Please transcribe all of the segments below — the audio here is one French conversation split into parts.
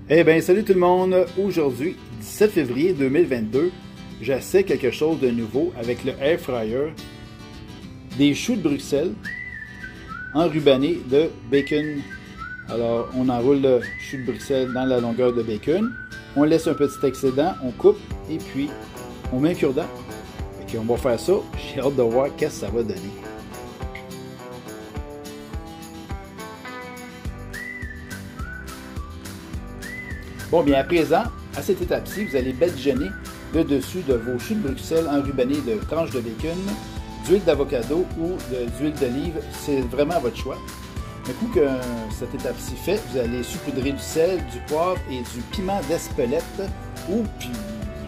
Eh bien, salut tout le monde! Aujourd'hui, 17 février 2022, j'essaie quelque chose de nouveau avec le Air Fryer. Des choux de Bruxelles enrubannés de bacon. Alors, on enroule le chou de Bruxelles dans la longueur de bacon. On laisse un petit excédent, on coupe et puis on met un cure-dent. On va faire ça. J'ai hâte de voir qu'est-ce que ça va donner. Bon, bien à présent, à cette étape-ci, vous allez badigeonner le dessus de vos choux de Bruxelles enrubannés de tranches de bacon, d'huile d'avocado ou d'huile d'olive. C'est vraiment à votre choix. Un coup que cette étape-ci fait, vous allez saupoudrer du sel, du poivre et du piment d'Espelette, ou puis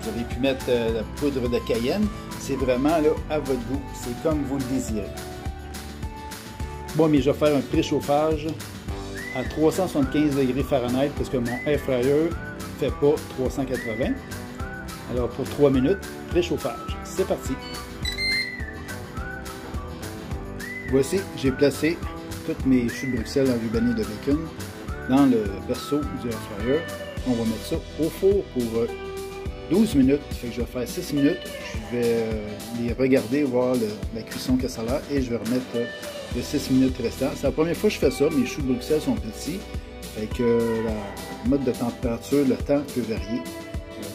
vous avez pu mettre la poudre de cayenne. C'est vraiment là à votre goût. C'est comme vous le désirez. Bon, mais je vais faire un préchauffage à 375 degrés Fahrenheit parce que mon air fryer ne fait pas 380. Alors pour 3 minutes, préchauffage. C'est parti. Voici, j'ai placé toutes mes choux de Bruxelles enrubannés de bacon dans le berceau du air fryer. On va mettre ça au four pour 12 minutes. Fait que je vais faire 6 minutes. Je vais les regarder, voir la cuisson que ça a l'air et je vais remettre les 6 minutes restants. C'est la première fois que je fais ça. Mes choux de Bruxelles sont petits. Fait que la mode de température, le temps peut varier,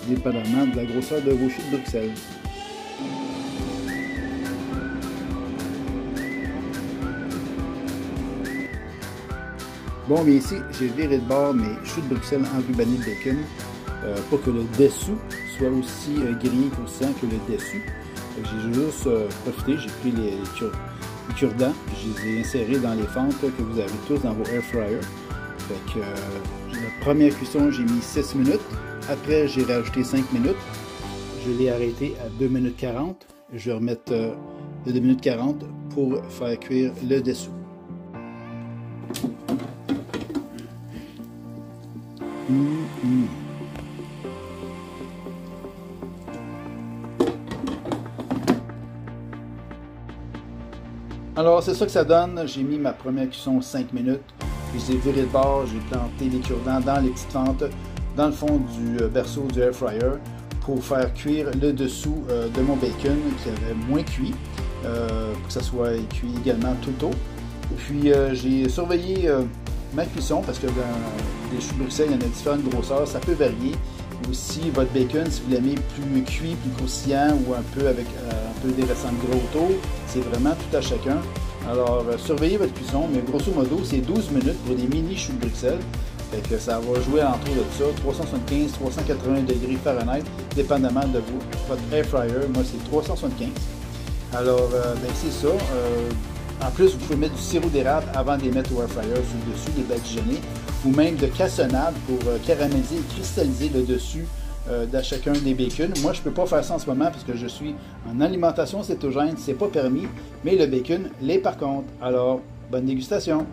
dépendamment de la grosseur de vos choux de Bruxelles. Bon, mais ici, j'ai viré de bord mes choux de Bruxelles enrubannés de bacon pour que le dessous soit aussi grillé et croustillant que le dessus. J'ai juste profité, j'ai pris les cure-dents, je les ai insérés dans les fentes que vous avez tous dans vos air fryers. Fait que la première cuisson, j'ai mis 6 minutes. Après, j'ai rajouté 5 minutes. Je l'ai arrêté à 2 minutes 40. Je vais remettre de 2 minutes 40 pour faire cuire le dessous. Alors, c'est ça que ça donne. J'ai mis ma première cuisson 5 minutes. Puis j'ai viré de bord, j'ai planté les cure-dents dans les petites fentes, dans le fond du berceau du air fryer pour faire cuire le dessous de mon bacon qui avait moins cuit, pour que ça soit cuit également tout au. Puis j'ai surveillé ma cuisson parce que dans les choux de Bruxelles, il y en a différentes grosseurs, ça peut varier. Aussi, votre bacon, si vous l'aimez plus cuit, plus croustillant ou un peu avec un peu des restants de gras autour, c'est vraiment tout à chacun. Alors, surveillez votre cuisson, mais grosso modo, c'est 12 minutes pour des mini choux de Bruxelles. Fait que ça va jouer alentour de ça, 375, 380 degrés Fahrenheit, dépendamment de votre air fryer. Moi, c'est 375. Alors, ben, c'est ça. En plus, vous pouvez mettre du sirop d'érable avant de les mettre au air fryer sur le dessus, les badigeonner, ou même de cassonade pour caraméliser et cristalliser le dessus de chacun des bacon. Moi, je ne peux pas faire ça en ce moment parce que je suis en alimentation cétogène, c'est pas permis, mais le bacon l'est par contre. Alors, bonne dégustation!